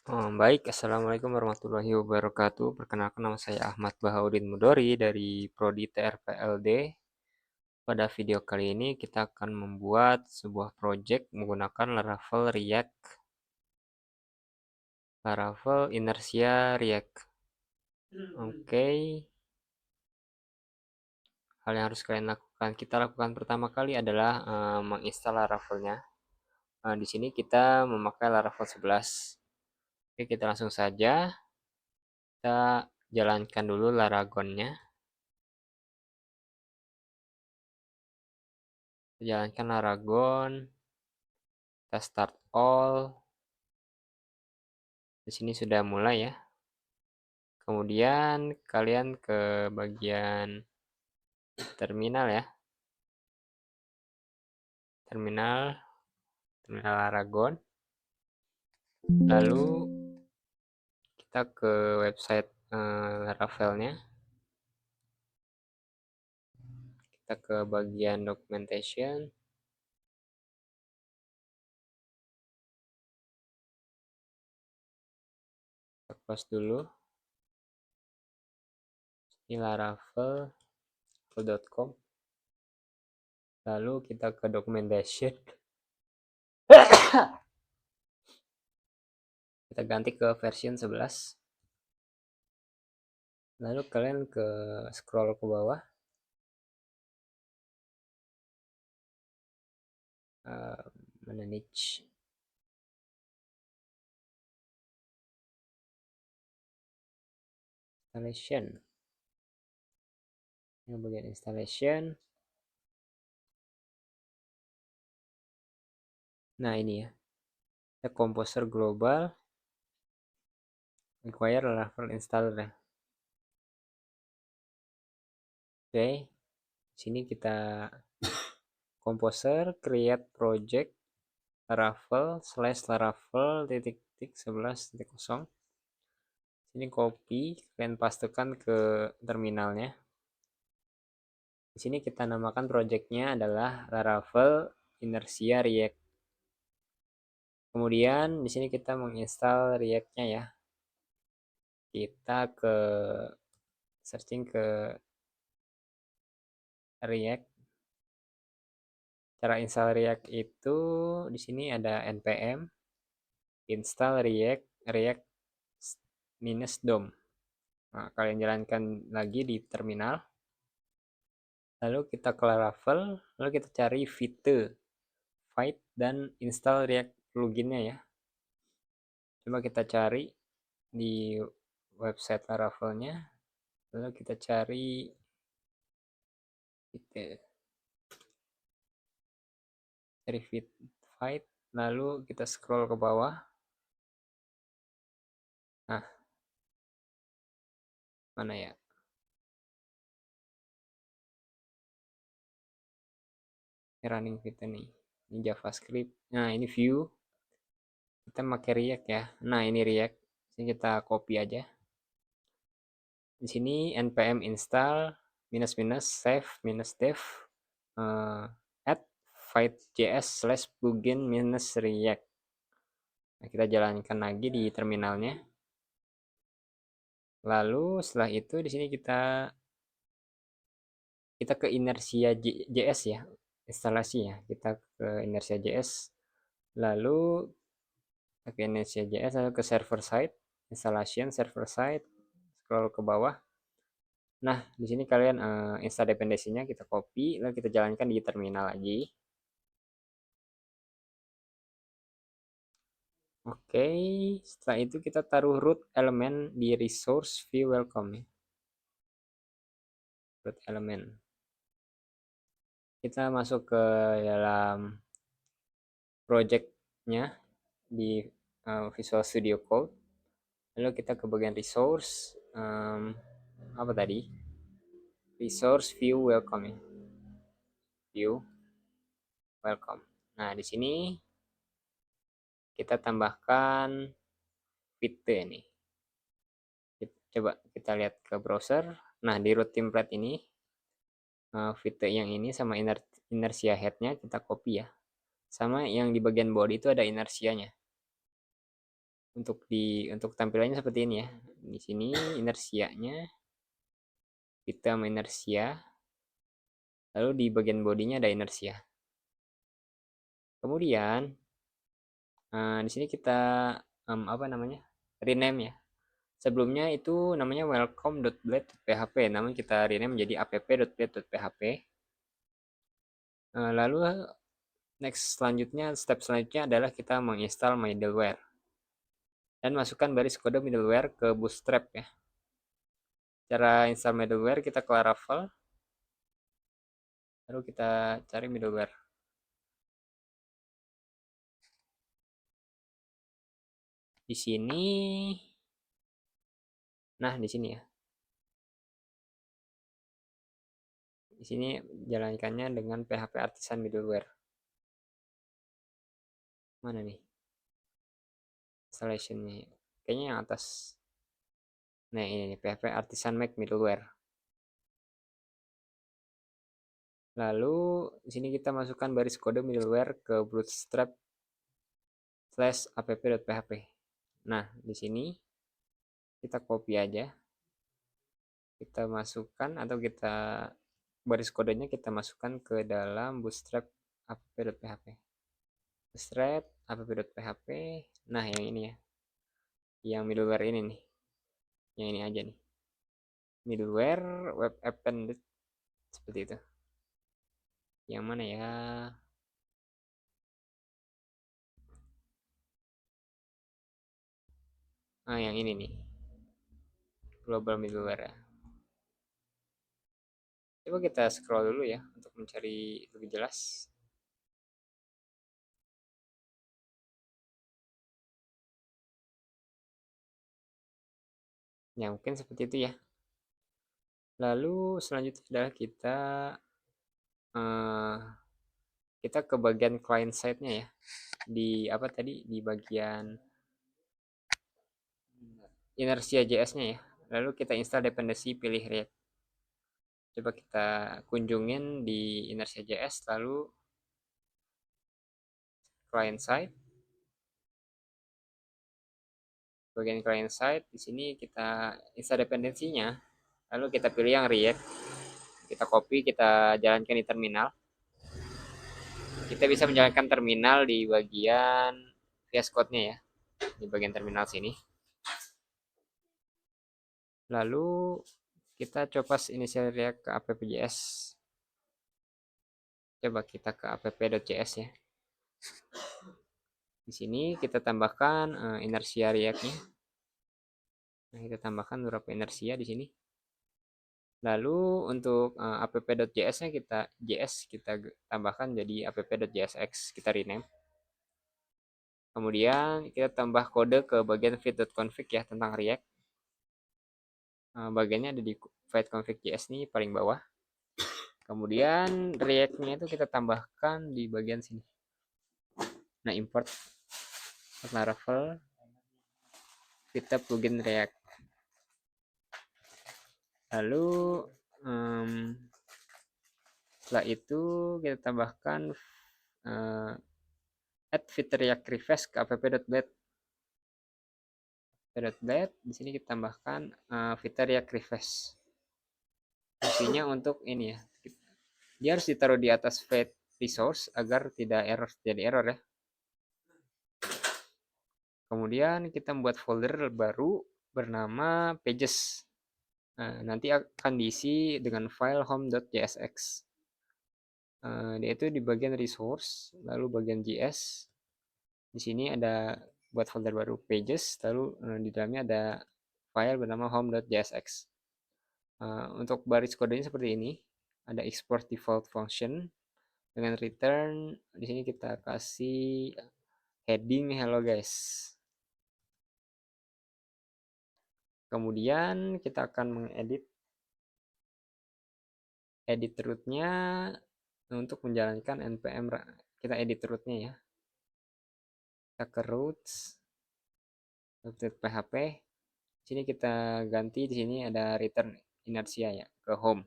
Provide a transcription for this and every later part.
Baik, Assalamualaikum warahmatullahi wabarakatuh. Perkenalkan nama saya Ahmad Bahaudin Mudori dari Prodi TRPLD. Pada video kali ini kita akan membuat sebuah project menggunakan Laravel Inertia React. Oke, hal yang harus kita lakukan pertama kali adalah menginstal Laravelnya. Di sini kita memakai Laravel 11. Oke, kita langsung saja kita jalankan dulu Laragonnya. Jalankan Laragon, kita start all. Di sini sudah mulai ya. Kemudian kalian ke bagian terminal ya. Terminal Laragon. Lalu kita ke website Laravelnya. Kita ke bagian documentation. Kita close dulu. Ini laravel.com. Lalu kita ke documentation. Kita ganti ke version 11. Lalu kalian scroll ke bawah. Manage. Installation. Yang bagian installation. Nah ini ya. Composer global require Laravel installer ya. Oke, sini kita composer create project Laravel/Laravel.11.0. Sini copy, kalian pastekan ke terminalnya. Di sini kita namakan projectnya adalah Laravel Inertia React. Kemudian di sini kita menginstal React-nya ya. Kita searching ke React. Cara install React itu di sini ada npm install React -dom. Nah, kalian jalankan lagi di terminal. Lalu kita ke Laravel, lalu kita cari find dan install React pluginnya ya. Coba kita cari di website Laravelnya, lalu kita cari find, lalu kita scroll ke bawah. Nah, mana ya? Running fit nih. Ini JavaScript. Nah, ini view. Kita pakai React ya. Nah, ini React. Ini kita copy aja. Di sini npm install --save -dev add fight.js/plugin -react. Nah, kita jalankan lagi di terminalnya. Lalu setelah itu di sini kita ke Inertia JS ya, instalasi ya. Kita ke Inertia JS. Lalu ke Inertia JS, lalu ke server side, installation server side, scroll ke bawah. Nah, di sini kalian install dependensinya kita copy, lalu kita jalankan di terminal lagi. Oke, setelah itu kita taruh root element di resource view welcome ya. Root element. Kita masuk ke dalam projectnya di Visual Studio Code. Lalu kita ke bagian resource, apa tadi? Resource view welcome ya. View welcome. Nah, di sini kita tambahkan fitur ini. Coba kita lihat ke browser. Nah, di root template ini fitur yang ini sama inertia head-nya kita copy ya. Sama yang di bagian body itu ada inersianya. Untuk tampilannya seperti ini ya. Di sini inersianya, kita inersia, lalu di bagian bodinya ada inersia. Kemudian di sini kita apa namanya? Rename ya. Sebelumnya itu namanya welcome.blade.php, namun kita rename menjadi app.blade.php. Lalu step selanjutnya adalah kita menginstal middleware dan masukkan baris kode middleware ke Bootstrap ya. Cara install middleware, kita ke Laravel, lalu kita cari middleware. Di sini, nah di sini ya. Di sini jalankannya dengan PHP Artisan Middleware. Mana nih installationnya? Kayaknya yang atas. Nah ini nih, PHP Artisan Make Middleware. Lalu di sini kita masukkan baris kode middleware ke bootstrap/app.php. Nah di sini kita copy aja, kita masukkan atau kita baris kodenya kita masukkan ke dalam bootstrap app.php. Bootstrap app.php. Nah yang ini ya, yang middleware ini nih, yang ini aja nih, middleware web appended, seperti itu. Yang mana ya? Yang ini nih, global middleware ya. Coba kita scroll dulu ya untuk mencari lebih jelas. Ya mungkin seperti itu ya. Lalu selanjutnya adalah eh, kita ke bagian client side-nya ya. Di apa tadi? Di bagian inersia JS-nya ya. Lalu kita install dependency, pilih React. Coba kita kunjungin di inersia JS, lalu client side. Bagian client side, di sini kita install dependensinya. Lalu kita pilih yang React. Kita copy, kita jalankan di terminal. Kita bisa menjalankan terminal di bagian VS Code-nya ya. Di bagian terminal sini. Lalu kita coba initial React ke app.js. Coba kita ke app.js ya. Di sini kita tambahkan inersia React-nya. Nah, kita tambahkan beberapa inersia di sini. Lalu untuk app.js-nya kita tambahkan jadi app.jsx, kita rename. Kemudian kita tambah kode ke bagian feed.config ya tentang React. Bagiannya ada di feed.config.js nih paling bawah. Kemudian React-nya itu kita tambahkan di bagian sini. Nah, import Laravel kita plugin React. Lalu setelah itu kita tambahkan add fitur React request ke app.blade. Di sini kita tambahkan fitur React request. Fungsinya untuk ini ya. Dia harus ditaruh di atas feed resource agar tidak jadi error ya. Kemudian kita membuat folder baru bernama pages. Nanti akan diisi dengan file home.jsx. Yaitu di bagian resource, lalu bagian JS. Di sini ada buat folder baru pages, lalu di dalamnya ada file bernama home.jsx. Untuk baris kodenya seperti ini, ada export default function dengan return. Di sini kita kasih heading hello guys. Kemudian kita akan mengedit root-nya untuk menjalankan npm. Kita edit root-nya ya. Kita ke roots php. Di sini kita ganti, di sini ada return inertia ya ke home.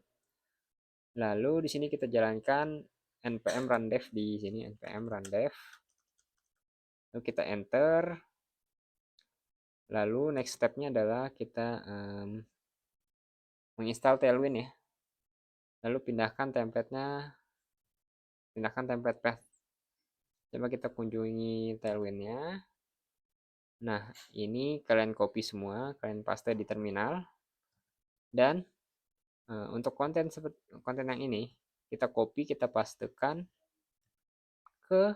Lalu di sini kita jalankan npm rundev di sini, npm rundev. Lalu kita enter. Lalu next stepnya adalah kita menginstal Tailwind ya. Lalu pindahkan template path. Coba kita kunjungi Tailwind-nya. Nah, ini kalian copy semua, kalian paste di terminal. Dan untuk konten yang ini, kita copy, kita pastekan ke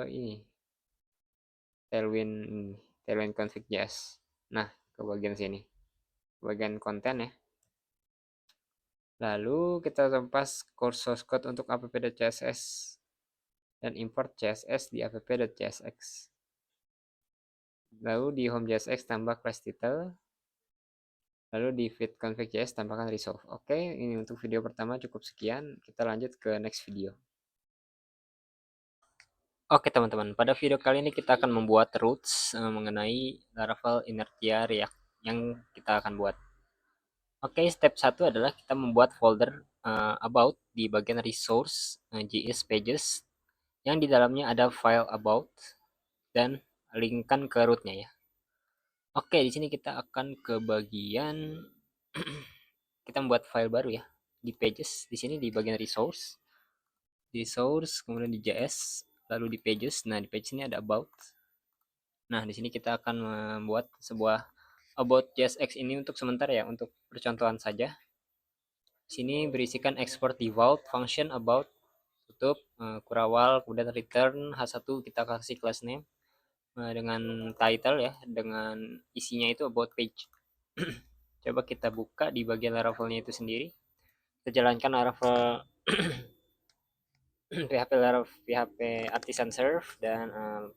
ini Tailwind config.js. Nah, ke bagian sini, bagian konten ya. Lalu kita tempas source code untuk app.css dan import css di app.csx. Lalu di home.jsx tambah class title. Lalu di feed config.js tambahkan resolve. Oke, ini untuk video pertama cukup sekian. Kita lanjut ke next video. Oke teman-teman, pada video kali ini kita akan membuat roots mengenai Laravel Inertia React yang kita akan buat. Oke, step 1 adalah kita membuat folder about di bagian resource JS pages yang di dalamnya ada file about dan linkkan ke rootnya ya. Oke, di sini kita akan ke bagian kita membuat file baru ya di pages. Di sini di bagian resource, kemudian di JS, lalu di pages. Nah, di pages ini ada about. Nah, di sini kita akan membuat sebuah about JSX ini untuk sementara ya, untuk percontohan saja. Di sini berisikan export default function about, tutup, kurawal, kemudian return h1 kita kasih class name dengan title ya, dengan isinya itu about page. Coba kita buka di bagian Laravelnya itu sendiri. Kita jalankan Laravel PHP Artisan Serve dan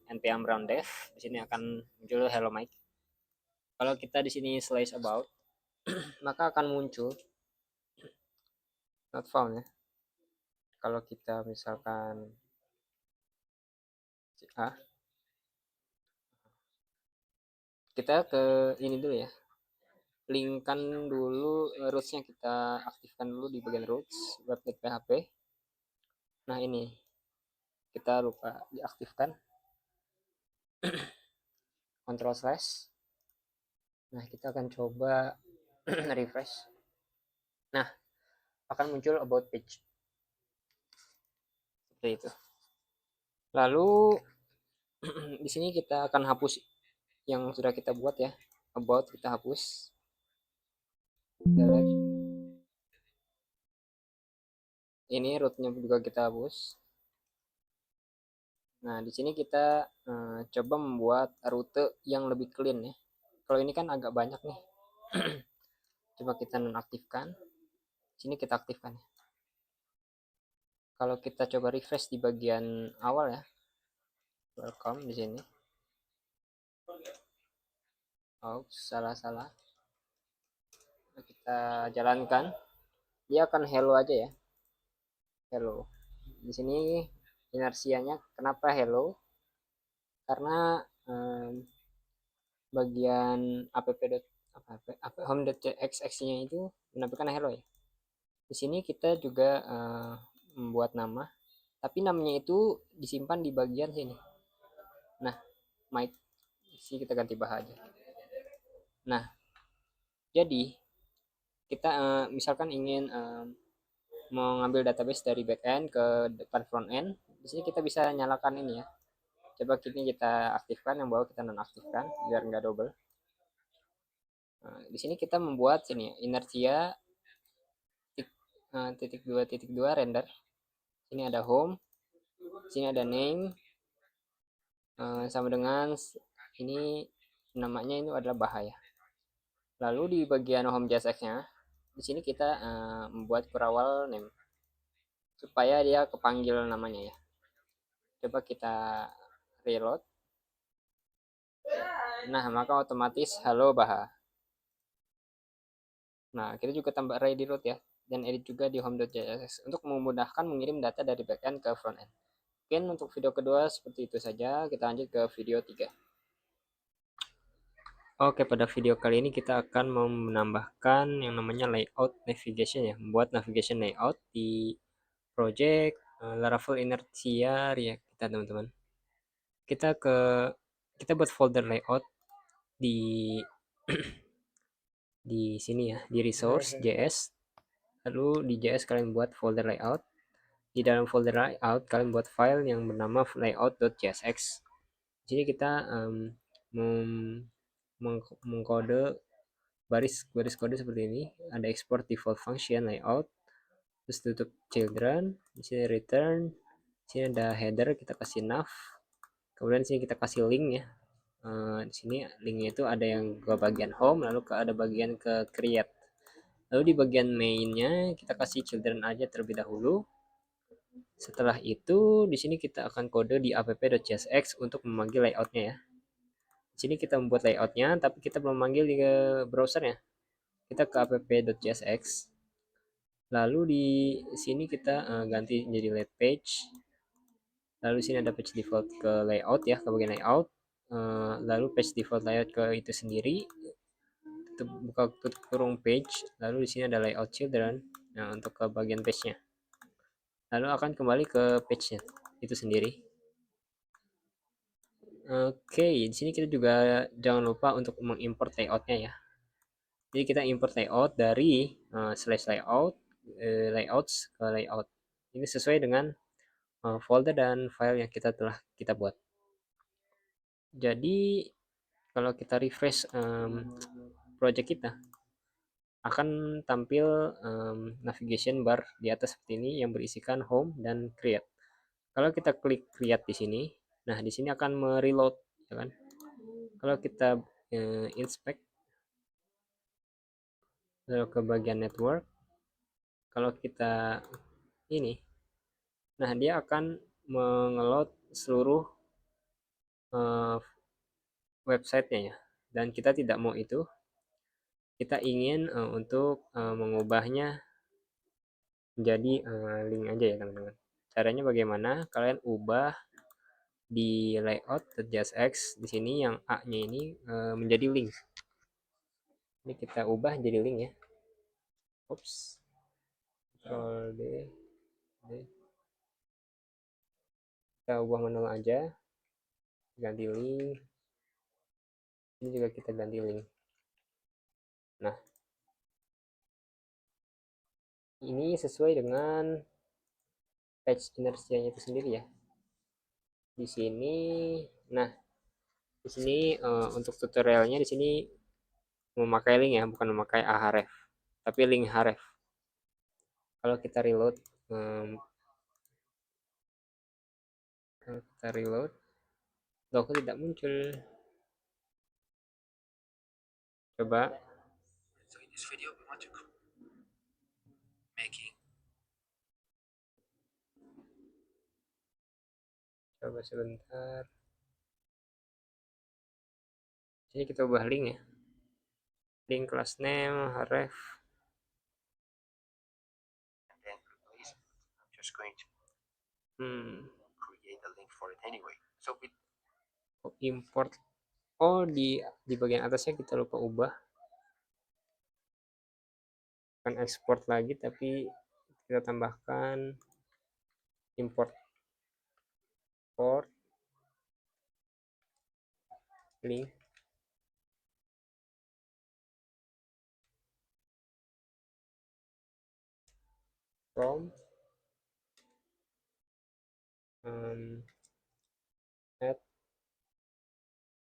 npm run dev. Di sini akan muncul Hello Mike. Kalau kita di sini slash about, maka akan muncul not found ya. Kalau kita misalkan kita ke ini dulu ya. Linkkan dulu roots-nya, kita aktifkan dulu di bagian roots webkit PHP. Nah, ini kita lupa diaktifkan. Control slash. Nah, kita akan coba refresh. Nah, akan muncul about page. Seperti itu. Lalu di sini kita akan hapus yang sudah kita buat ya. About kita hapus. Delete. Ini rootnya juga kita hapus. Nah, di sini kita coba membuat rute yang lebih clean ya. Kalau ini kan agak banyak nih. Coba kita nonaktifkan. Sini kita aktifkan ya. Kalau kita coba refresh di bagian awal ya. Welcome di sini. Oh, salah. Kita jalankan. Dia akan hello aja ya. Hello. Di sini inersianya kenapa hello? Karena bagian home.xx-nya itu menampilkan hello ya. Di sini kita juga membuat nama, tapi namanya itu disimpan di bagian sini. Nah, mic sini kita ganti bah aja. Nah, jadi kita misalkan ingin mau ngambil database dari backend ke depan frontend, di sini kita bisa nyalakan ini ya. Coba kita aktifkan, yang bawah kita nonaktifkan biar nggak double. Nah, di sini kita membuat sini ya, inertia .2.2 render. Sini ada home, sini ada name, sama dengan ini namanya itu adalah bahaya. Lalu di bagian home JSX-nya, di sini kita membuat kurawal name supaya dia kepanggil namanya ya. Coba kita reload. Nah, maka otomatis halo Baha. Nah, kita juga tambah array di root ya, dan edit juga di home.js untuk memudahkan mengirim data dari backend ke frontend. Mungkin untuk video kedua seperti itu saja, kita lanjut ke video 3. Oke, pada video kali ini kita akan menambahkan yang namanya layout navigation ya, membuat navigation layout di project Laravel Inertia React kita teman-teman. kita buat folder layout di di sini ya, di resource JS. Lalu di JS kalian buat folder layout. Di dalam folder layout kalian buat file yang bernama layout.csx. Di sini kita mengkode baris kode seperti ini. Ada export default function layout, terus tutup children, di sini return, di sini ada header, kita kasih nav, kemudian di sini kita kasih link ya. Di sini linknya itu ada yang ke bagian home, lalu ada bagian ke create. Lalu di bagian mainnya kita kasih children aja terlebih dahulu. Setelah itu di sini kita akan kode di app.csx untuk memanggil layoutnya ya. Di sini kita membuat layoutnya, tapi kita belum manggil di browsernya. Kita ke app.csx. Lalu di sini kita ganti menjadi layout page. Lalu di sini ada page default ke layout ya, ke bagian layout. Lalu page default layout ke itu sendiri. Buka tutup kurung page. Lalu di sini ada layout children. Nah, untuk ke bagian page-nya. Lalu akan kembali ke page-nya itu sendiri. Oke, di sini kita juga jangan lupa untuk mengimport layout-nya ya. Jadi kita import layout dari slash layout, layouts ke layout. Ini sesuai dengan folder dan file yang telah kita buat. Jadi kalau kita refresh project kita, akan tampil navigation bar di atas seperti ini yang berisikan home dan create. Kalau kita klik create di sini, nah di sini akan mereload, ya kan? Kalau kita inspect lalu ke bagian network, kalau kita ini, nah dia akan mengeload seluruh websitenya ya. Dan kita tidak mau itu, kita ingin untuk mengubahnya menjadi link aja ya teman-teman. Caranya bagaimana? Kalian ubah di layout.jsx di sini yang A-nya ini menjadi link. Ini kita ubah jadi link ya. Oops. Ctrl D, D. Kita ubah manual aja. Ganti link. Ini juga kita ganti link. Nah, ini sesuai dengan page inersianya itu sendiri ya. Di sini, nah di sini untuk tutorialnya di sini memakai link ya, bukan memakai ahref, tapi link href. Kalau kita reload, loh kok tidak muncul? Coba. Coba sebentar. Sini kita ubah link ya. Link class name, href. Import. Oh, di bagian atasnya kita lupa ubah. Bukan export lagi, tapi kita tambahkan import link from at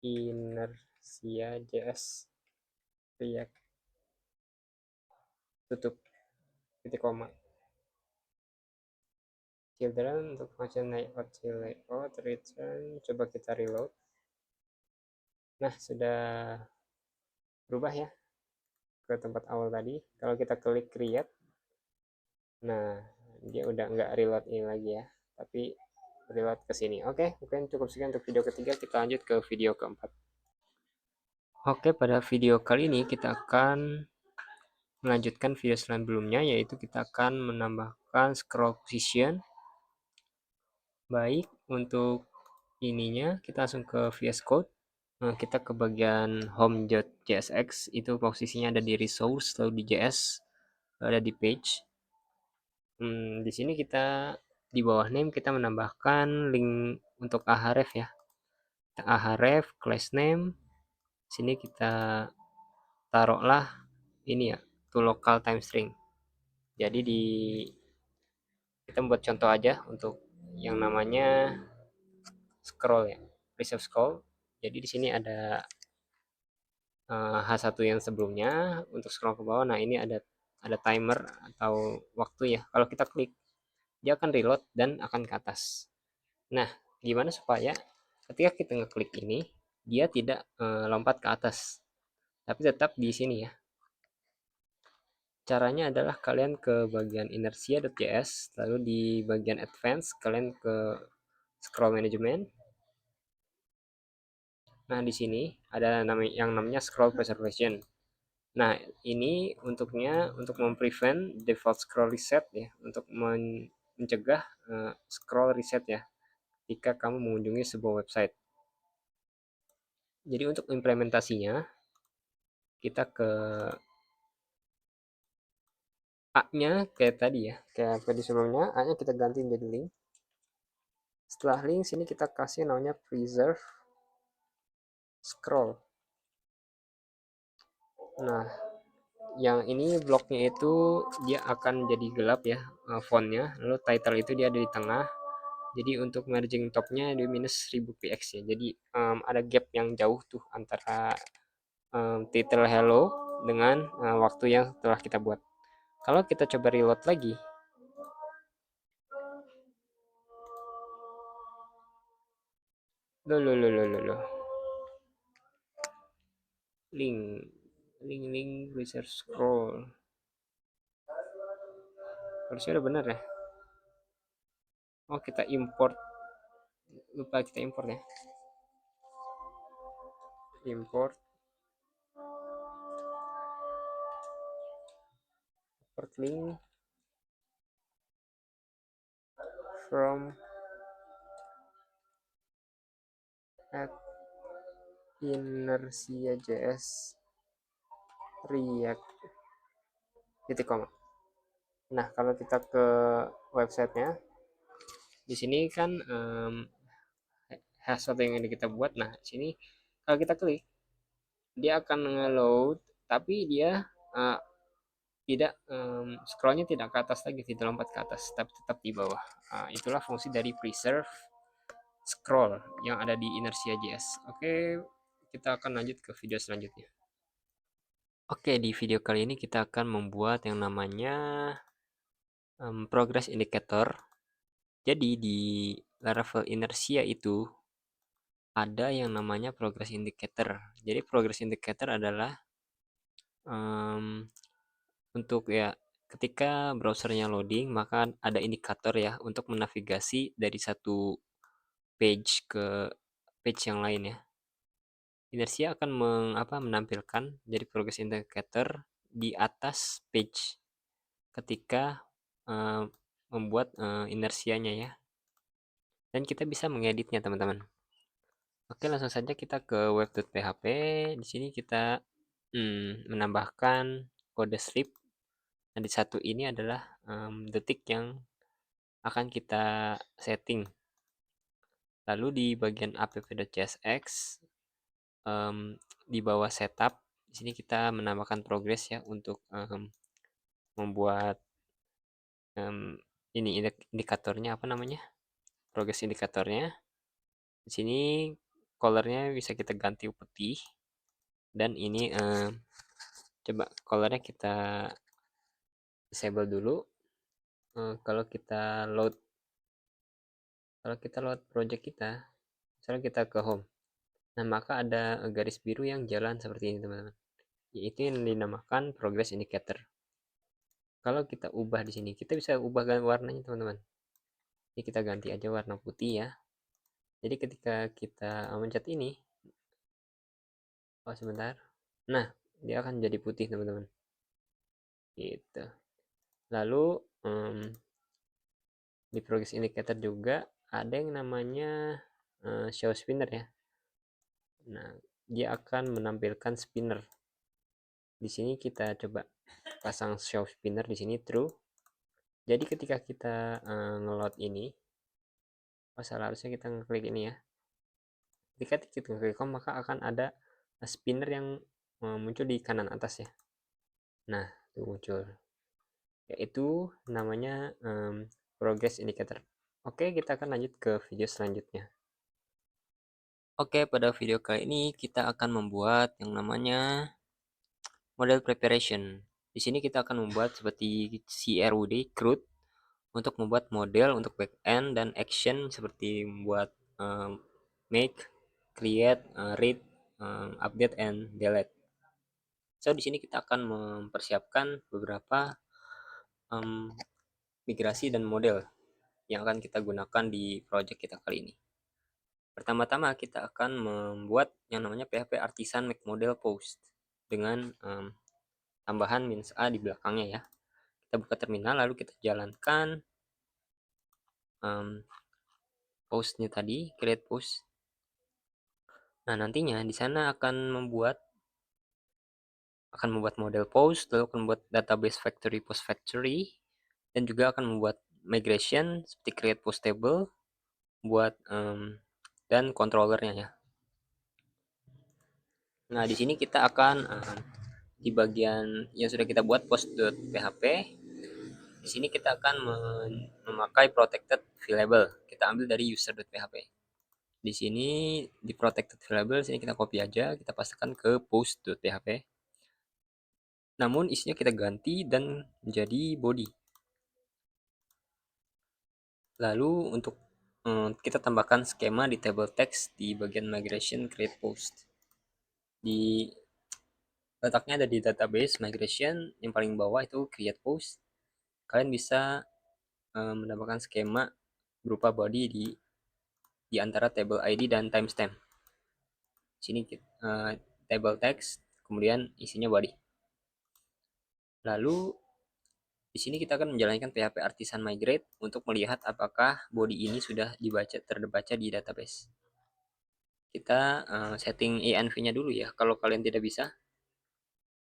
inersia.js react, tutup titik koma. Children untuk function layout return, coba kita reload. Nah, sudah berubah ya ke tempat awal tadi. Kalau kita klik create, nah dia udah nggak reload ini lagi ya, tapi reload ke sini. Oke, mungkin cukup sekian untuk video ketiga. Kita lanjut ke video keempat. Oke, pada video kali ini kita akan melanjutkan video sebelumnya, yaitu kita akan menambahkan scroll position. Baik, untuk ininya kita langsung ke VS Code. Kita ke bagian home.jsx, itu posisinya ada di resource, lalu di JS ada di page. Di sini kita di bawah name kita menambahkan link untuk ahref ya. ahref class name, sini kita taruhlah ini ya, to local time string. Jadi kita buat contoh aja untuk yang namanya scroll ya, preserve scroll. Jadi di sini ada H1 yang sebelumnya untuk scroll ke bawah. Nah, ini ada timer atau waktu ya. Kalau kita klik, dia akan reload dan akan ke atas. Nah, gimana supaya ketika kita ngeklik ini, dia tidak lompat ke atas, tapi tetap di sini ya. Caranya adalah kalian ke bagian inertia.js, lalu di bagian advance kalian ke scroll management. Nah, di sini ada yang namanya scroll preservation. Nah, ini untuk memprevent default scroll reset ya, untuk mencegah scroll reset ya ketika kamu mengunjungi sebuah website. Jadi untuk implementasinya kita ke A-nya kayak tadi ya, kayak tadi sebelumnya, A-nya kita ganti menjadi link. Setelah link sini kita kasih namanya preserve scroll. Nah, yang ini bloknya itu dia akan jadi gelap ya, fontnya, lalu title itu dia ada di tengah. Jadi untuk merging topnya di minus 1000 px ya, jadi ada gap yang jauh tuh antara title hello dengan waktu yang telah kita buat. Kalau kita coba reload lagi, loh, link link research scroll, harusnya udah benar ya. Oh, kita import, lupa kita import ya, import link from at inertia.js react titik koma. Nah, kalau kita ke websitenya, di sini kan hashtag yang kita buat. Nah, di sini kalau kita klik, dia akan nge-load, tapi dia uh, tidak scrollnya tidak ke atas lagi, tidak lompat ke atas, tapi tetap di bawah. Itulah fungsi dari preserve scroll yang ada di inertia.js. Oke, kita akan lanjut ke video selanjutnya. Oke, di video kali ini kita akan membuat yang namanya progress indicator. Jadi di Laravel inertia itu ada yang namanya progress indicator. Jadi progress indicator adalah untuk ya ketika browsernya loading, maka ada indikator ya untuk menavigasi dari satu page ke page yang lain ya. Inertia akan menampilkan jadi progress indicator di atas page ketika uh, membuat inersianya ya. Dan kita bisa mengeditnya teman-teman. Oke, langsung saja kita ke web.php. Di sini kita menambahkan kode strip. Nah, di satu ini adalah detik yang akan kita setting. Lalu di bagian app.csx di bawah setup, di sini kita menambahkan progress ya untuk membuat ini indikatornya apa namanya? Progress indikatornya. Di sini colornya bisa kita ganti putih, dan ini coba colornya kita disable dulu. Kalau kita load project kita, misalnya kita ke home, nah maka ada garis biru yang jalan seperti ini teman-teman, yaitu yang dinamakan progress indicator. Kalau kita ubah di sini, kita bisa ubah warnanya teman-teman. Ini kita ganti aja warna putih ya. Jadi ketika kita mencet ini, oh sebentar, nah dia akan jadi putih teman-teman gitu. Lalu di progress indicator juga ada yang namanya show spinner ya. Nah, dia akan menampilkan spinner. Di sini kita coba pasang show spinner di sini true. Jadi ketika kita ngeload ini, oh salah, harusnya kita ngeklik ini ya. Ketika titik rekom maka akan ada spinner yang muncul di kanan atas ya. Nah, itu muncul. Yaitu namanya progress indicator. Oke, kita akan lanjut ke video selanjutnya. Oke, pada video kali ini kita akan membuat yang namanya model preparation. Di sini kita akan membuat seperti CRUD, CRUD, untuk membuat model untuk backend dan action seperti membuat make, create, read, update, and delete. So, di sini kita akan mempersiapkan beberapa migrasi dan model yang akan kita gunakan di project kita kali ini. Pertama-tama kita akan membuat yang namanya PHP Artisan Make Model Post dengan tambahan -a di belakangnya ya. Kita buka terminal lalu kita jalankan postnya tadi, create post. Nah, nantinya di sana akan membuat model post, lalu akan membuat database factory post factory, dan juga akan membuat migration seperti create post table, buat dan controllernya ya. Nah, di sini kita akan di bagian yang sudah kita buat post.php, di sini kita akan memakai protected variable. Kita ambil dari user.php. Di sini di protected variable sini kita copy aja, kita pastikan ke post.php. Namun isinya kita ganti dan menjadi body. Lalu untuk kita tambahkan skema di table text di bagian migration create post. Di letaknya ada di database migration yang paling bawah itu create post. Kalian bisa menambahkan skema berupa body di antara table ID dan timestamp. Sini table text, kemudian isinya body. Lalu di sini kita akan menjalankan PHP Artisan Migrate untuk melihat apakah body ini sudah terbaca di database. Kita setting env-nya dulu ya. Kalau kalian tidak bisa,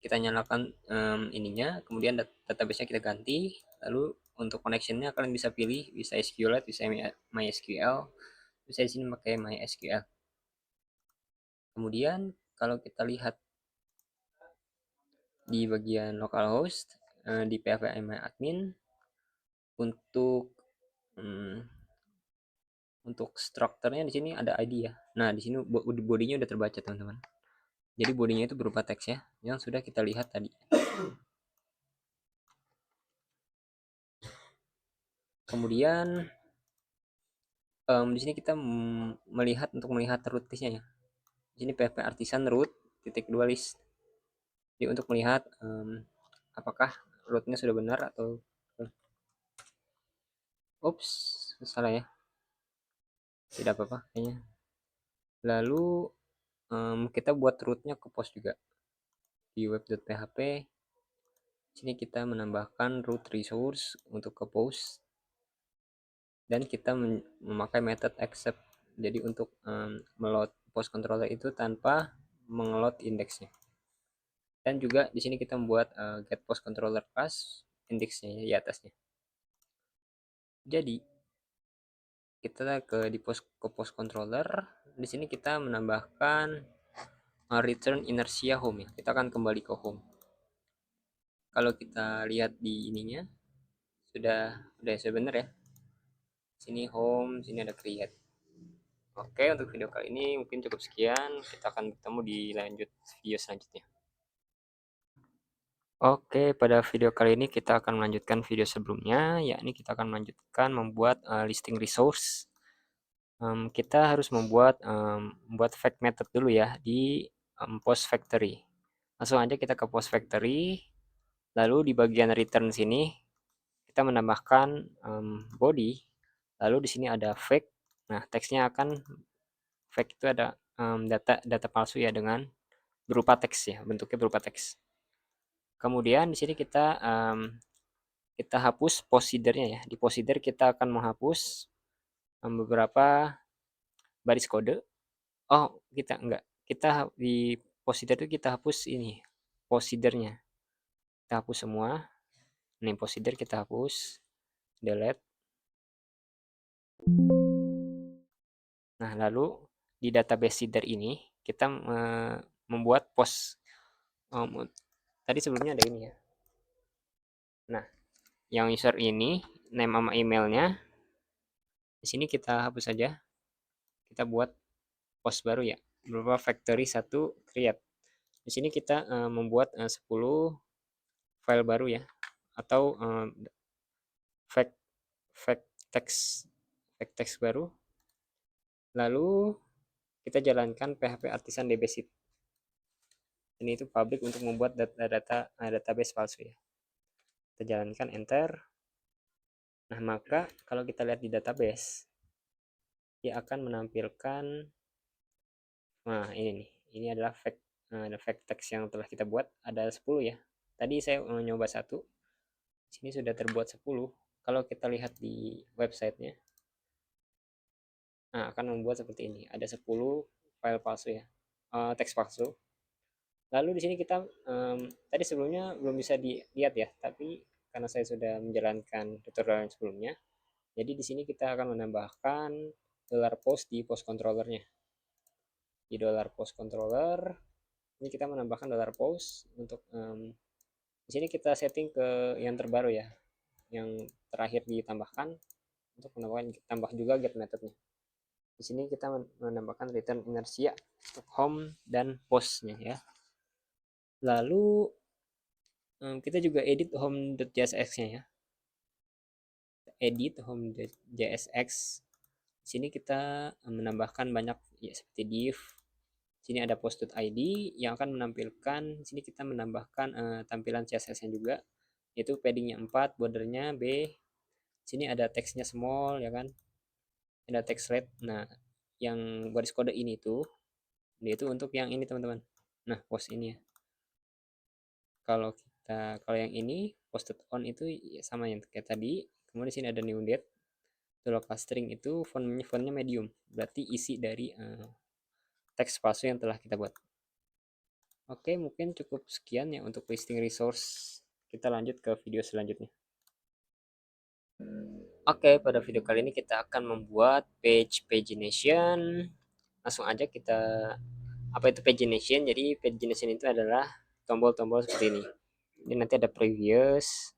kita nyalakan ininya, kemudian database-nya kita ganti. Lalu untuk connection-nya kalian bisa pilih, bisa SQLite, bisa MySQL, bisa di sini pakai MySQL. Kemudian kalau kita lihat di bagian localhost di PHP admin untuk strukturnya di sini ada ID ya. Nah, di sini bodinya udah terbaca, teman-teman. Jadi bodinya itu berupa teks ya, yang sudah kita lihat tadi. Kemudian di sini kita melihat root listnya ya. Di sini PHP Artisan root titik 2 list. Jadi untuk melihat apakah rootnya sudah benar atau salah ya. Tidak apa-apa kayaknya. Lalu kita buat rootnya ke post juga di web.php. Sini kita menambahkan root resource untuk ke post dan kita memakai method accept. Jadi untuk meload post controller itu tanpa mengeload indeksnya. Dan juga di sini kita membuat get post controller class indeksnya di atasnya. Jadi kita ke post controller. Di sini kita menambahkan return inertia home ya. Kita akan kembali ke home. Kalau kita lihat di ininya sudah benar ya. Sini home, sini ada create. Oke, untuk video kali ini mungkin cukup sekian. Kita akan ketemu di lanjut video selanjutnya. Oke, pada video kali ini kita akan melanjutkan video sebelumnya, yakni kita akan melanjutkan membuat listing resource. Kita harus membuat fact method dulu ya di post factory. Langsung aja kita ke post factory. Lalu di bagian return sini kita menambahkan body. Lalu di sini ada fake. Nah, teksnya akan fake itu ada data palsu ya dengan berupa teks ya, bentuknya berupa teks. Kemudian di sini kita hapus posidernya ya. Di posider kita akan menghapus beberapa baris kode. Oh, kita enggak. Kita di posider itu kita hapus ini posidernya. Kita hapus semua. Name posider kita hapus. Delete. Nah, lalu di database seeder ini kita membuat post. Tadi sebelumnya ada ini ya. Nah, yang user ini, name sama emailnya, di sini kita hapus saja. Kita buat post baru ya, berupa factory 1 create. Di sini kita membuat 10 file baru ya, atau fact fact text baru. Lalu kita jalankan PHP Artisan DB Sheet. Ini itu public untuk membuat database palsu ya. Kita jalankan enter. Nah, maka kalau kita lihat di database, dia akan menampilkan, nah ini nih, ini adalah fact text yang telah kita buat, ada 10 ya. Tadi saya nyoba 1, sini sudah terbuat 10. Kalau kita lihat di websitenya, nah akan membuat seperti ini, ada 10 file palsu ya, teks palsu. Lalu di sini kita tadi sebelumnya belum bisa dilihat ya, tapi karena saya sudah menjalankan tutorial yang sebelumnya, jadi di sini kita akan menambahkan $post di post controllernya. Di $post controller ini kita menambahkan $post untuk di sini kita setting ke yang terbaru ya, yang terakhir ditambahkan untuk menambahkan tambah juga get methodnya. Di sini kita menambahkan return inertia untuk home dan postnya ya. Lalu kita juga edit home.jsx-nya ya. Edit home.jsx. Di sini kita menambahkan banyak ya, seperti div. Sini ada post.id yang akan menampilkan. Di sini kita menambahkan tampilan CSS-nya juga, yaitu paddingnya 4, bordernya B. Sini ada teksnya small ya kan. Ada text red. Nah, yang baris kode ini tuh, itu untuk yang ini teman-teman. Nah, post ini ya. Kalau yang ini posted on itu ya sama yang kayak tadi. Kemudian di sini ada new date. Local string itu fontnya medium, berarti isi dari teks palsu yang telah kita buat. Oke, mungkin cukup sekian ya untuk listing resource. Kita lanjut ke video selanjutnya. Oke, pada video kali ini kita akan membuat page pagination. Langsung aja kita, apa itu pagination? Jadi pagination itu adalah tombol-tombol seperti ini. Jadi nanti ada previous.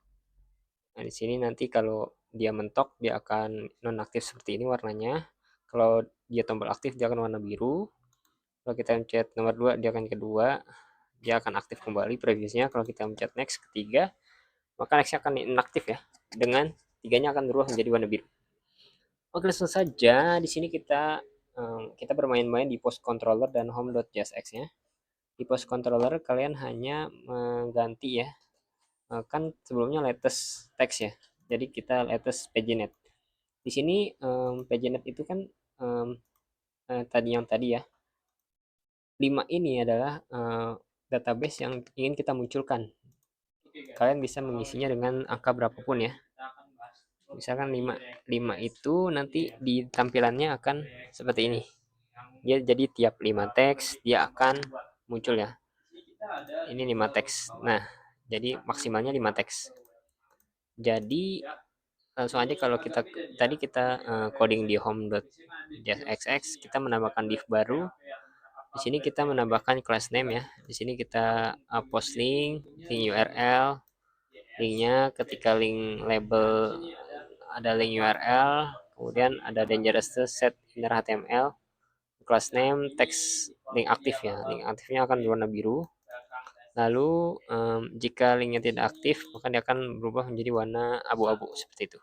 Nah, di sini nanti kalau dia mentok, dia akan nonaktif seperti ini warnanya. Kalau dia tombol aktif, dia akan warna biru. Kalau kita mencet nomor 2, dia akan kedua. Dia akan aktif kembali previousnya. Kalau kita mencet next ketiga, maka nextnya akan inaktif ya. Dengan tiganya akan berubah menjadi warna biru. Oke, langsung saja. Di sini kita bermain-main di post controller dan home.jsx-nya. Di post controller kalian hanya mengganti ya, kan sebelumnya latest text ya, jadi kita latest paginet. Di sini paginet itu kan tadi ya, 5 ini adalah database yang ingin kita munculkan. Kalian bisa mengisinya dengan angka berapapun ya, misalkan 5 itu nanti di tampilannya akan seperti ini. Dia jadi tiap 5 teks dia akan muncul ya, ini 5 teks. Nah, jadi maksimalnya 5 teks. Jadi langsung aja, kalau tadi kita coding di home.jsx, kita menambahkan div baru. Di sini kita menambahkan class name ya. Di sini kita post link URL. Linknya ketika link label ada link URL, kemudian ada dangerous to set inner HTML, class name, text link aktif ya. Link aktifnya akan berwarna biru. Lalu jika linknya tidak aktif, maka dia akan berubah menjadi warna abu-abu seperti itu.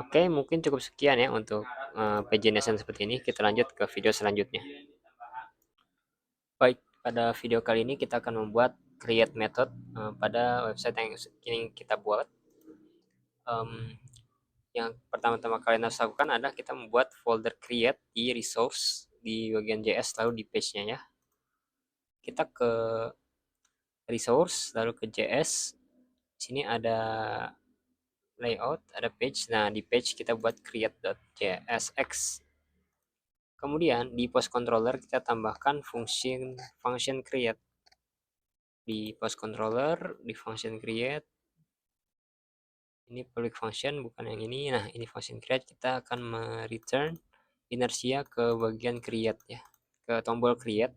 Oke, mungkin cukup sekian ya untuk pagination seperti ini. Kita lanjut ke video selanjutnya. Baik, pada video kali ini kita akan membuat create method pada website yang ingin kita buat. Yang pertama-tama kalian harus lakukan adalah kita membuat folder create di resource di bagian JS, lalu di page-nya ya. Kita ke resource, lalu ke JS. Di sini ada layout, ada page. Nah, di page kita buat create.jsx. Kemudian di post controller kita tambahkan function create. Di post controller, di function create, ini public function bukan yang ini. Nah, ini function create, kita akan return inersia ke bagian create ya, ke tombol create.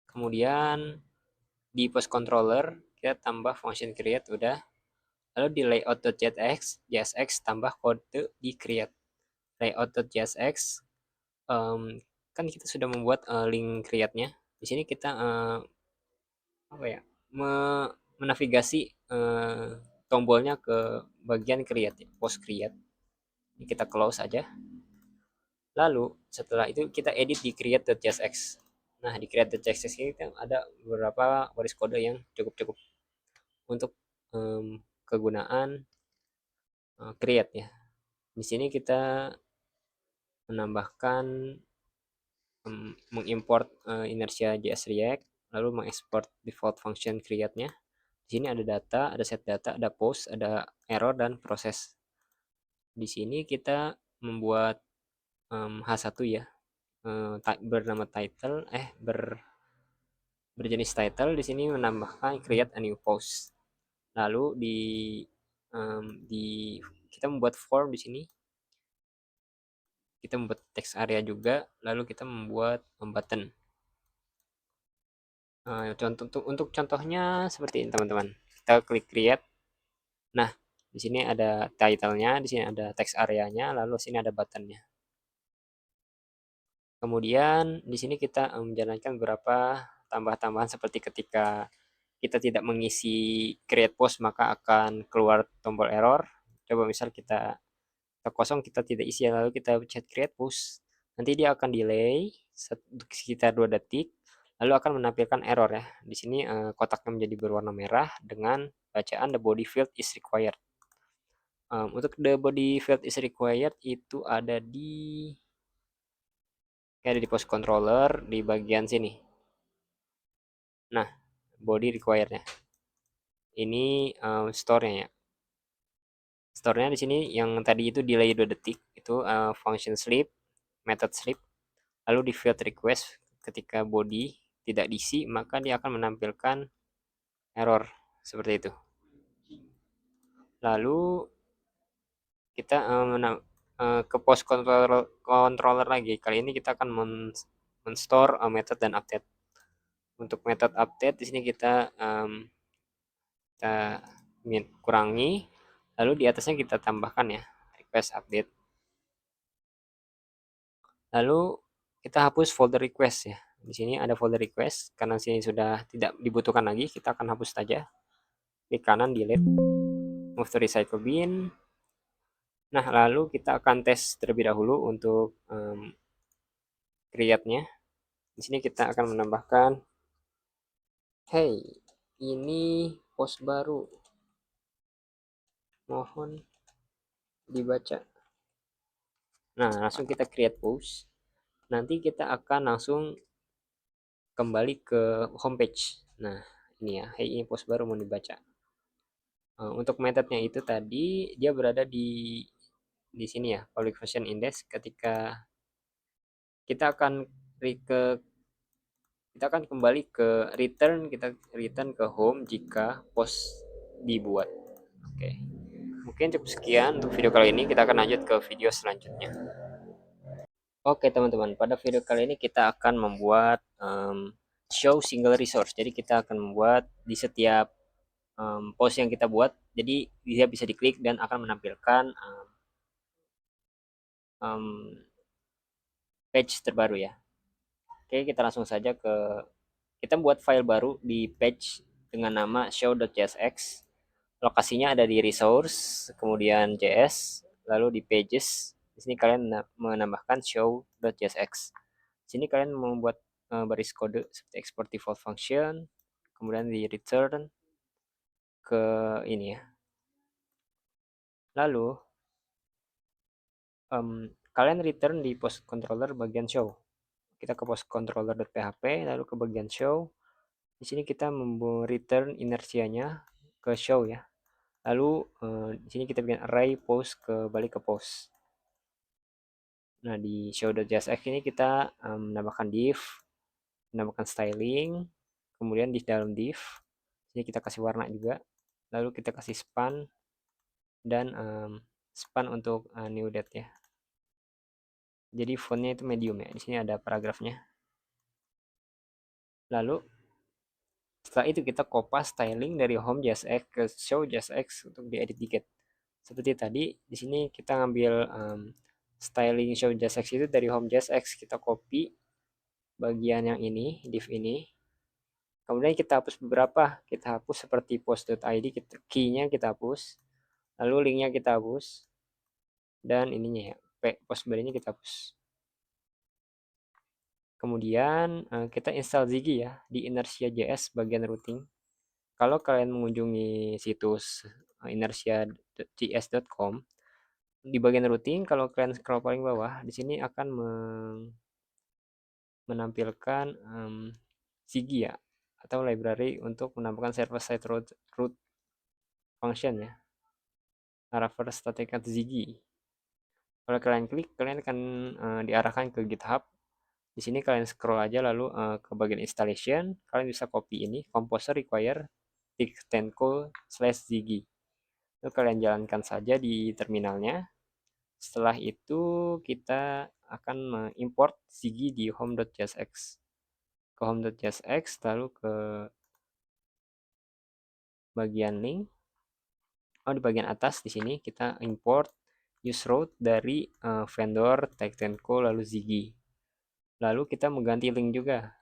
Kemudian di post controller kita tambah function create udah. Lalu di layout.jsx tambah kode di create. Layout.jsx kan kita sudah membuat link create-nya. Di sini kita apa ya? Menavigasi tombolnya ke bagian create, ya, post create. Ini kita close aja. Lalu setelah itu kita edit di create.jsx. Nah, di create.jsx ini kan ada beberapa baris kode yang cukup-cukup untuk kegunaan create ya. Di sini kita menambahkan mengimport inersia JS React, lalu mengekspor default function create-nya. Di sini ada data, ada set data, ada post, ada error dan proses. Di sini kita membuat H1 ya, bernama title, berjenis title. Di sini menambahkan create a new post. Lalu di kita membuat form di sini. Kita membuat text area juga, lalu kita membuat button. Untuk contohnya seperti ini teman-teman. Kita klik create. Nah, di sini ada title-nya, di sini ada text area-nya, lalu sini ada button-nya. Kemudian di sini kita menjalankan beberapa tambah-tambahan seperti ketika kita tidak mengisi create post maka akan keluar tombol error. Coba misal kita kosong kita tidak isi lalu kita pencet create push, nanti dia akan delay sekitar 2 detik lalu akan menampilkan error ya. Di sini kotaknya menjadi berwarna merah dengan bacaan the body field is required. Untuk the body field is required itu ada di post controller di bagian sini. Nah, body required-nya. Ini store-nya ya. Store-nya di sini yang tadi itu delay 2 detik itu function sleep, method sleep. Lalu di field request ketika body tidak diisi maka dia akan menampilkan error seperti itu. Lalu kita ke post controller lagi. Kali ini kita akan men-store method dan update. Untuk method update di sini kita kurangi, lalu di atasnya kita tambahkan ya request update. Lalu kita hapus folder request ya. Di sini ada folder request karena sini sudah tidak dibutuhkan lagi, kita akan hapus saja. Klik kanan delete, move to recycle bin. Nah, lalu kita akan tes terlebih dahulu untuk create-nya. Di sini kita akan menambahkan, hey, ini post baru, mohon dibaca. Nah, langsung kita create post. Nanti kita akan langsung kembali ke homepage. Nah, ini ya, hey, ini post baru mau dibaca. Untuk metodenya itu tadi dia berada di sini ya, public version index. Ketika kita akan ke kita akan kembali ke kita return ke home jika post dibuat. Oke, mungkin cukup sekian untuk video kali ini. Kita akan lanjut ke video selanjutnya. Oke teman-teman, pada video kali ini kita akan membuat show single resource. Jadi kita akan membuat di setiap post yang kita buat, jadi dia bisa diklik dan akan menampilkan page terbaru ya. Oke, kita langsung saja kita buat file baru di page dengan nama show.jsx. Lokasinya ada di resource, kemudian js, lalu di pages. Di sini kalian menambahkan show.jsx. Di sini kalian membuat baris kode seperti export default function, kemudian di return ke ini ya. Lalu kalian return di post controller bagian show. Kita ke post controller.php, lalu ke bagian show. Di sini kita return inersianya ke show ya. Lalu di sini kita bikin array post balik ke post. Nah, di show.jsx ini kita menambahkan div, menambahkan styling, kemudian di dalam div ini kita kasih warna juga. Lalu kita kasih span dan span untuk new date ya. Jadi fontnya itu medium ya. Di sini ada paragrafnya. Lalu setelah itu kita kopas styling dari home JSX ke show JSX untuk diedit dikit. Seperti tadi, di sini kita ngambil styling show JSX itu dari home JSX, kita copy bagian yang ini, div ini. Kemudian kita hapus beberapa, kita hapus seperti post.id, key-nya kita hapus, lalu linknya kita hapus, dan ininya ya, post body-nya kita hapus. Kemudian kita install Ziggy ya di Inertia.js bagian routing. Kalau kalian mengunjungi situs inertia.js.com, di bagian routing kalau kalian scroll paling bawah, di sini akan menampilkan Ziggy ya, atau library untuk menampilkan server-side root function ya, Laravel static Ziggy. Kalau kalian klik, kalian akan diarahkan ke GitHub. Di sini kalian scroll aja lalu ke bagian installation, kalian bisa copy ini, composer require .tenco/ziggy. Itu kalian jalankan saja di terminalnya. Setelah itu kita akan mengimport Ziggy di home.jsx. Ke home.jsx lalu ke bagian link. Oh, di bagian atas di sini kita import use route dari vendor Tenco lalu Ziggy. Lalu kita mengganti link juga.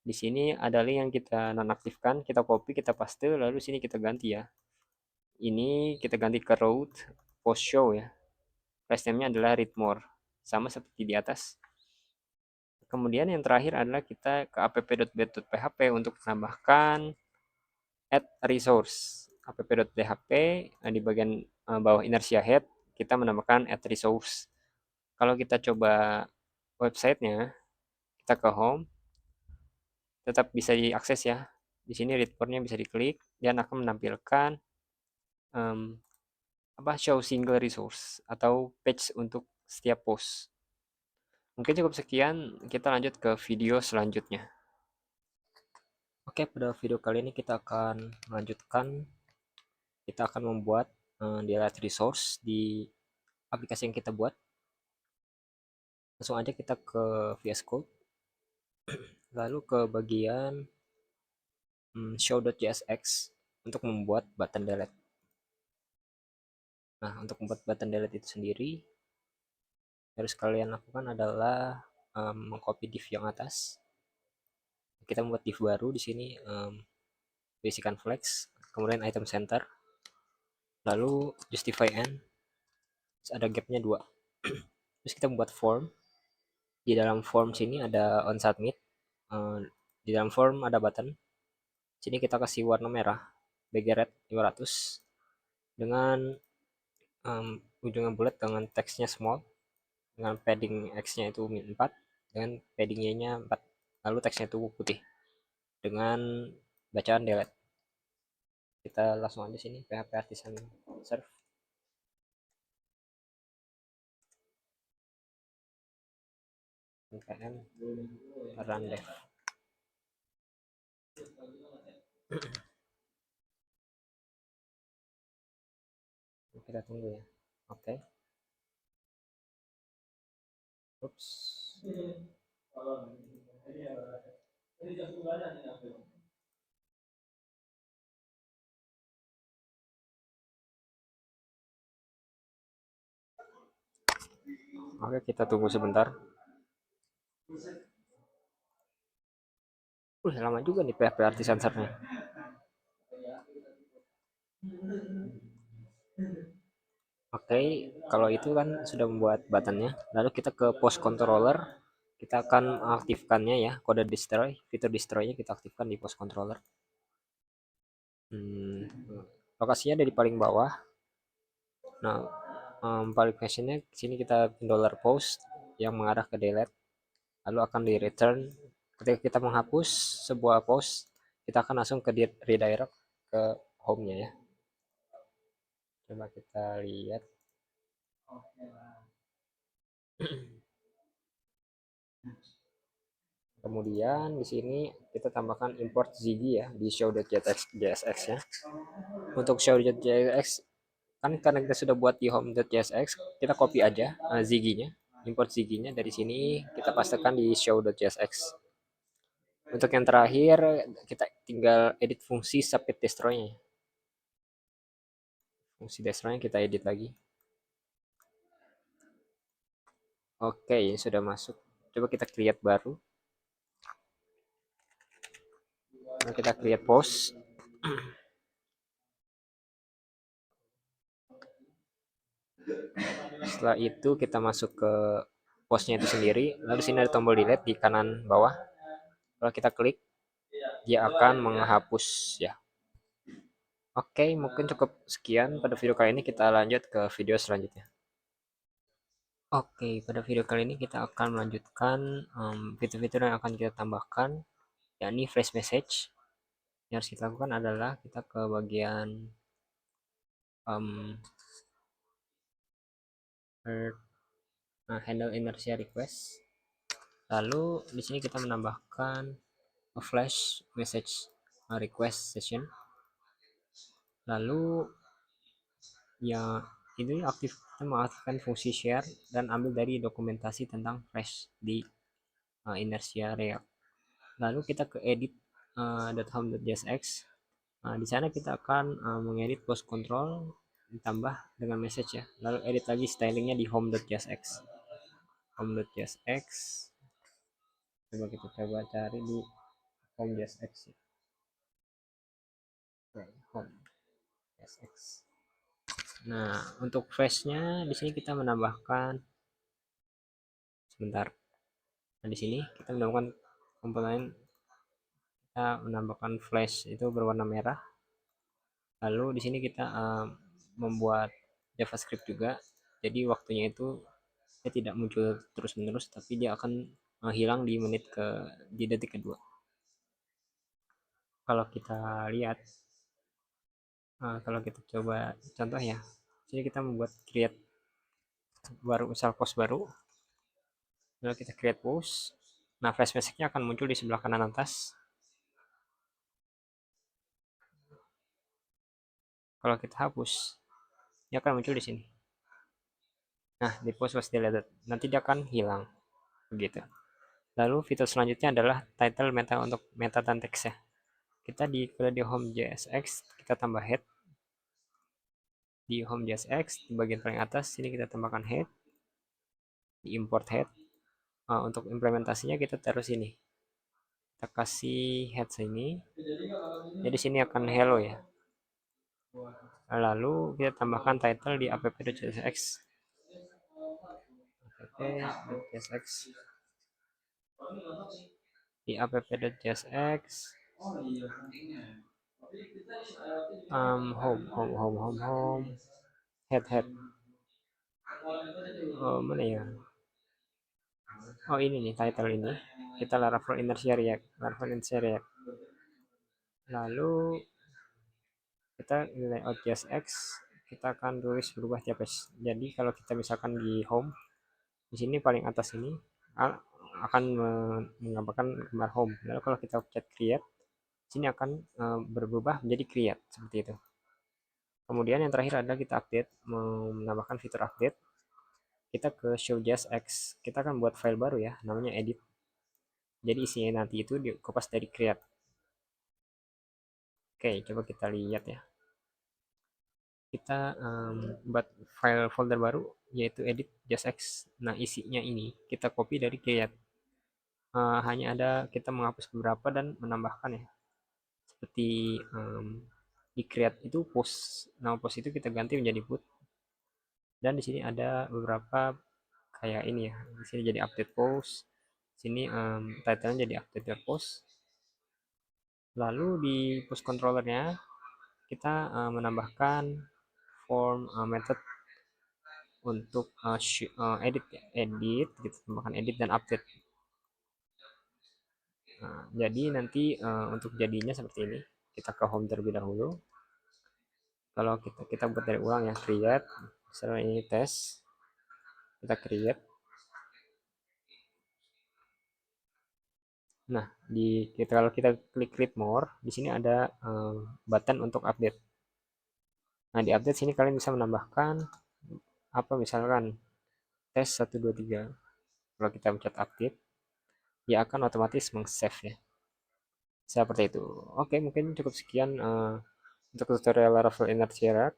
Di sini ada link yang kita nonaktifkan, kita copy, kita paste, lalu sini kita ganti ya. Ini kita ganti ke route post show ya. Place name-nya adalah read more, sama seperti di atas. Kemudian yang terakhir adalah kita ke app.bet.php untuk menambahkan add resource. app.php di bagian bawah inertia head kita menambahkan add resource. Kalau kita coba websitenya, kita ke home, tetap bisa diakses ya. Di sini read more-nya bisa diklik dan akan menampilkan show single resource atau page untuk setiap post. Mungkin cukup sekian, kita lanjut ke video selanjutnya. Oke, pada video kali ini kita akan melanjutkan, kita akan membuat delete resource di aplikasi yang kita buat. Langsung aja kita ke VS Code, lalu ke bagian show.jsx untuk membuat button delete. Nah, untuk membuat button delete itu sendiri, harus kalian lakukan adalah mengcopy div yang atas. Kita membuat div baru di sini, basican flex, kemudian item center, lalu justify end, terus ada gapnya 2. Terus kita membuat form. Di dalam form sini ada on submit, di dalam form ada button. Sini kita kasih warna merah, bg red 500 dengan ujungnya bulat dengan teksnya small, dengan padding x-nya itu min 4, dengan padding y-nya 4, lalu teksnya itu putih dengan bacaan delete. Kita langsung aja sini php artisan serve, npm run dev. Kita tunggu ya. Oke. Oops. Oke, kita tunggu sebentar. Lama juga nih PHP artisan serve-nya. Oke, kalau itu kan sudah membuat buttonnya. Lalu kita ke post controller. Kita akan aktifkannya ya, kode destroy, fitur destroy-nya kita aktifkan di post controller. Lokasinya ada di paling bawah. Nah, qualification-nya sini kita $post yang mengarah ke delete. Lalu akan di return. Ketika kita menghapus sebuah post, kita akan langsung ke redirect ke home-nya ya. Coba kita lihat. Kemudian di sini kita tambahkan import Ziggy ya di show.jsx ya. Untuk show.jsx kan karena kita sudah buat di home.jsx, kita copy aja Ziggy-nya. import Ziggy-nya dari sini kita pastekan di show.jsx. Untuk yang terakhir kita tinggal edit fungsi submit destroy-nya. Fungsi destroy-nya kita edit lagi. Oke, ini sudah masuk. Coba kita create baru. Nah, kita create post. Setelah itu kita masuk ke postnya itu sendiri. Lalu sini ada tombol delete di kanan bawah. Kalau kita klik, dia akan menghapus ya. Oke, mungkin cukup sekian pada video kali ini. Kita lanjut ke video selanjutnya. Oke, pada video kali ini kita akan melanjutkan fitur-fitur yang akan kita tambahkan, yakni flash message. Yang harus kita lakukan adalah kita ke bagian handle inertia request. Lalu di sini kita menambahkan flash message request session. Lalu ya ini kita mengaktifkan fungsi share dan ambil dari dokumentasi tentang flash di inertia React. Lalu kita ke edit .home.jsx. Di sana kita akan mengedit post control ditambah dengan message ya. Lalu edit lagi stylingnya di home.jsx. Home.jsx. Coba kita cari di home.jsx. Home.jsx. Nah, untuk flash-nya di sini kita menambahkan sebentar. Nah, di sini kita menambahkan komponen, kita menambahkan flash itu berwarna merah. Lalu di sini kita membuat JavaScript juga. Jadi waktunya itu dia tidak muncul terus-menerus, tapi dia akan hilang di detik kedua. Kalau kita lihat, kalau kita coba contoh ya, jadi kita membuat create baru, misal post baru, lalu kita create post. Nah, flash message-nya akan muncul di sebelah kanan atas. Kalau kita hapus, dia akan muncul di sini. Nah, di post was deleted. Nanti dia akan hilang. Begitu. Lalu fitur selanjutnya adalah title meta untuk meta dan teks ya. Kita di home.jsx, kita tambah head. Di home.jsx, di bagian paling atas, sini kita tambahkan head. Di import head. Untuk implementasinya kita taruh sini. Kita kasih head sini. Jadi sini akan hello ya. Lalu kita tambahkan title di app.jsx. app.jsx. Di app.jsx. Home. Head. Mana ya? Oh, ini nih title ini. Kita Laravel Inertia React. Lalu kita layout JSX, kita akan tulis berubah tiap page. Jadi kalau kita misalkan di home, di sini paling atas ini akan menggambarkan gambar home. Lalu kalau kita pencet create, sini akan berubah menjadi create seperti itu. Kemudian yang terakhir adalah kita update, menambahkan fitur update. Kita ke show.jsx, kita akan buat file baru ya, namanya edit. Jadi isinya nanti itu di kopas dari create. Oke, coba kita lihat ya. Kita buat file folder baru yaitu edit.jsx. Nah, isinya ini kita copy dari create. Hanya ada kita menghapus beberapa dan menambahkan ya. Seperti di create itu post, nama post itu kita ganti menjadi put. Dan di sini ada beberapa kayak ini ya. Di sini jadi update post. Sini title-nya jadi update your post. Lalu di post controllernya kita menambahkan form method untuk edit gitu, tambahkan edit dan update. Nah, jadi nanti untuk jadinya seperti ini. Kita ke home terlebih dahulu. Kalau kita buat dari ulang ya, create, misalnya ini tes, kita create. Nah, kalau kita klik create more, di sini ada button untuk update. Nah, di update sini kalian bisa menambahkan apa, misalkan tes 1 2 3. Kalau kita pencet aktif, dia akan otomatis meng-save ya. Seperti itu. Oke, mungkin cukup sekian untuk tutorial Laravel Inner Chirac.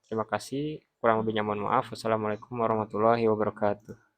Terima kasih. Kurang lebihnya mohon maaf. Wassalamualaikum warahmatullahi wabarakatuh.